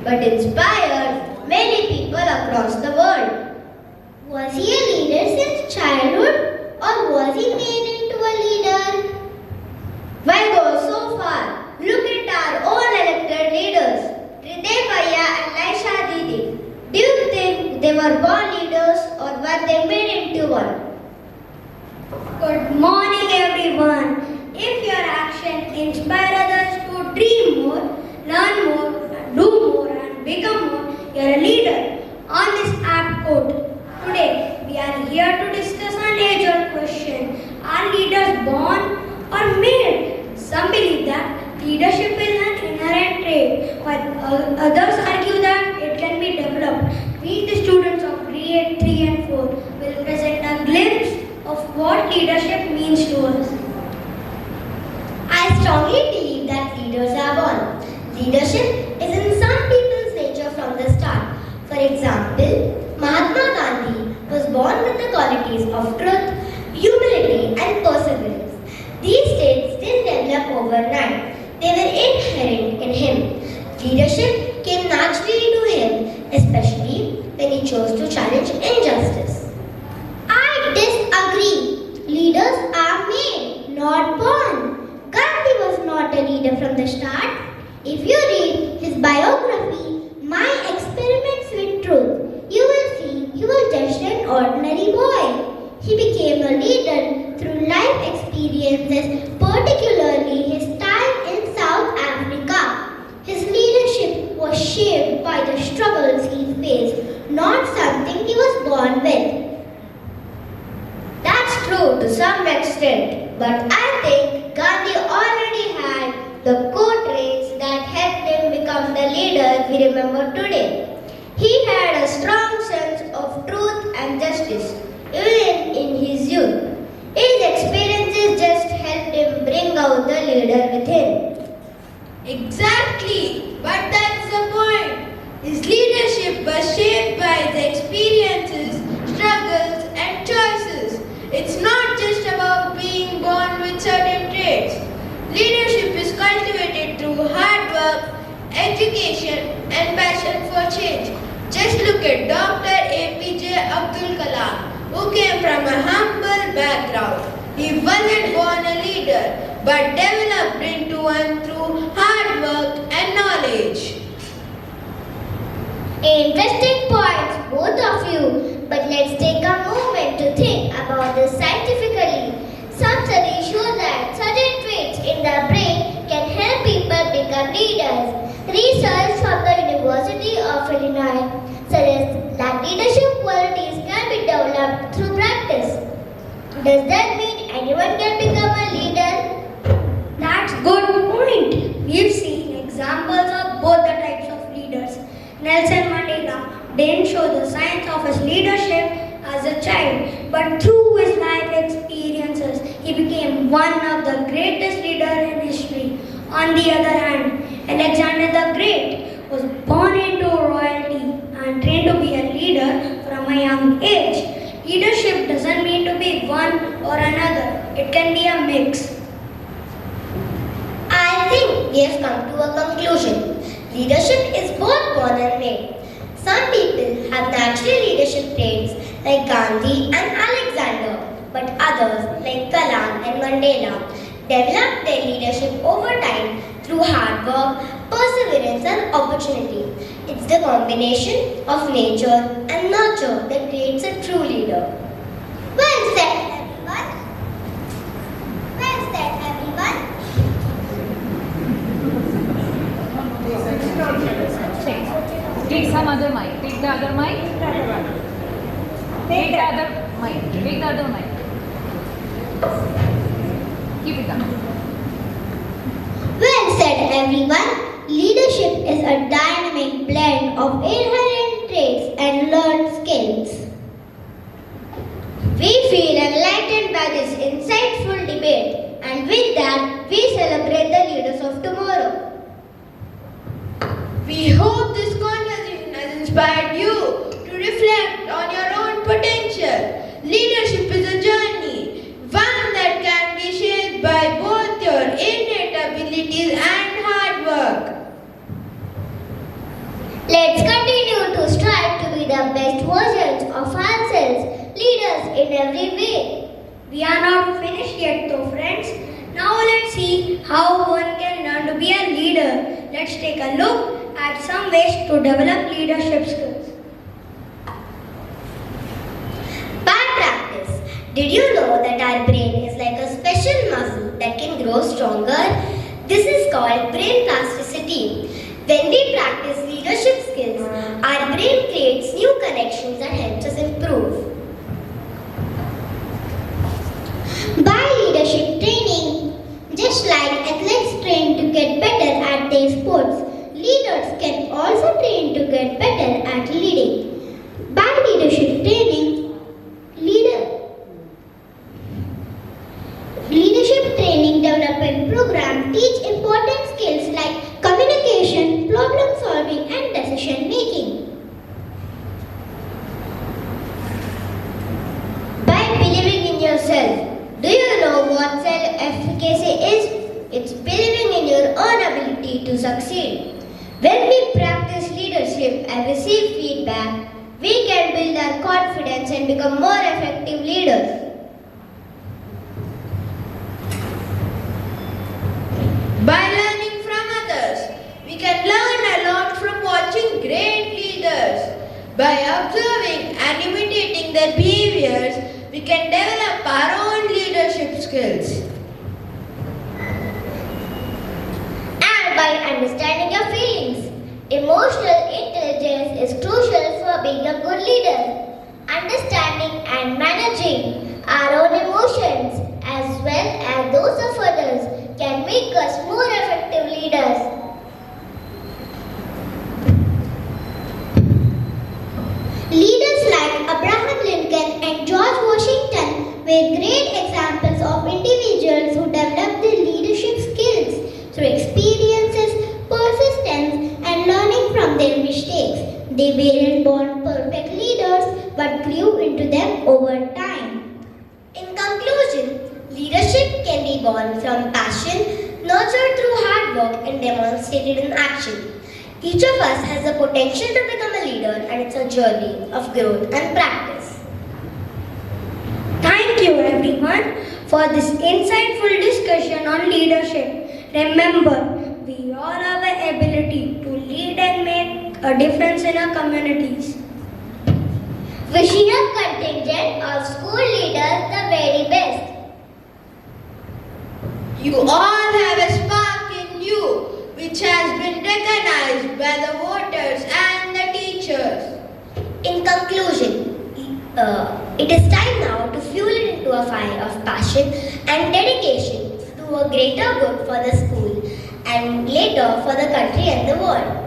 but inspired many people across the world. Was he a leader since childhood, or was he made into a leader? Why go so far? Look at our own elected leaders, Hriday Bhaiya and Laisha Didi. Do you think they were born leaders or were they made into one? Good morning everyone. If your action inspire others to dream more, learn more, do more and become more, you are a leader. On this apt quote, today we are here to discuss an age-old question. Are leaders born or made? Some believe that leadership is an inherent trait, while others argue that it can be developed. We, the students of grade 3 and 4, will present a glimpse of what leadership means to us. I strongly believe that leaders are born. Leadership is in some people's nature from the start. For example, Mahatma Gandhi was born with the qualities of truth, humility and perseverance. These traits didn't develop overnight. They were inherent in him. Leadership came naturally to him, especially when he chose to challenge injustice. I disagree. Leaders are made, not born. Gandhi was not a leader from the start. If you read his biography, My Experiments with Truth, you will see he was just an ordinary boy. He became a leader through life experiences, particularly his time in South Africa. His leadership was shaped by the struggles he faced, not something he was born with. That's true to some extent, but I think Gandhi already had the core traits that helped him become the leader we remember today. He had a strong sense of truth and justice, even in his youth. His experiences just helped him bring out the leader within. Exactly, but that's the point. His leadership was shaped by his experiences, struggles and choices. It's not just about being born with certain traits. Leadership is cultivated through hard work, education and passion for change. Just look at Dr. APJ Abdul Kalam, who came from a humble background. He wasn't born a leader, but developed into one through hard work and knowledge. Interesting points, both of you. But let's take a moment to think about this scientifically. Some studies show that certain traits in the brain can help people become leaders. Research from the University of Illinois suggests that leadership qualities can be developed through practice. Does that mean anyone can become a leader? That's good point. We've seen examples of both the types of leaders. Nelson Mandela didn't show the signs of his leadership as a child, but through his life experiences, he became one of the greatest leaders in history. On the other hand, Alexander the Great was born into royalty and trained to be a leader from a young age. Leadership doesn't mean to be one or another. It can be a mix. I think we have come to a conclusion. Leadership is both born and made. Some people have natural leadership traits like Gandhi and Alexander, but others like Kalam and Mandela develop their leadership over time through hard work, perseverance and opportunity. It's the combination of nature and nurture that creates a true leader. Well said, everyone. Well said, everyone. Take some other mic. Take the other mic. Take the other mic. Take the other mic. Keep it up. Well said, everyone. Leadership is a dynamic blend of inherent traits and learned skills. We feel enlightened by this insightful debate, and with that, we celebrate the leaders of tomorrow. We hope this conversation has inspired you to reflect on your own potential. Leadership is a journey, one that can be shaped by both your innate abilities and hard work. in every way. We are not finished yet though, friends. Now let's see how one can learn to be a leader. Let's take a look at some ways to develop leadership skills. By practice. Did you know that our brain is like a special muscle that can grow stronger? This is called brain plasticity. When we practice leadership skills, our brain creates new connections that helps us improve. By leadership training, just like athletes train to get better at their sports, leaders can also train to get better at leading. By leadership training, leadership training development program teach important skills like communication, problem solving and decision making. By believing in yourself. Do you know what self-efficacy is? It's believing in your own ability to succeed. When we practice leadership and receive feedback, we can build our confidence and become more effective leaders. By learning from others, we can learn a lot from watching great leaders. By observing and imitating their behaviors, we can develop our own leadership skills. And by understanding your feelings. Emotional intelligence is crucial for being a good leader. Understanding and managing our own emotions as well as those of others can make us more effective leaders. Leaders like Abraham Lincoln and George Washington were great examples of individuals who developed their leadership skills through experiences, persistence, and learning from their mistakes. They weren't born perfect leaders but grew into them over time. In conclusion, leadership can be born from passion, nurtured through hard work and demonstrated in action. Each of us has the potential to become a leader, and it's a journey of growth and practice. Thank you everyone for this insightful discussion on leadership. Remember, we all have the ability to lead and make a difference in our communities. Wishing a contingent of school leaders the very best. You all have a spark in you, which has been recognized by the voters and the teachers. In conclusion, it is time now to fuel it into a fire of passion and dedication to a greater good for the school and later for the country and the world.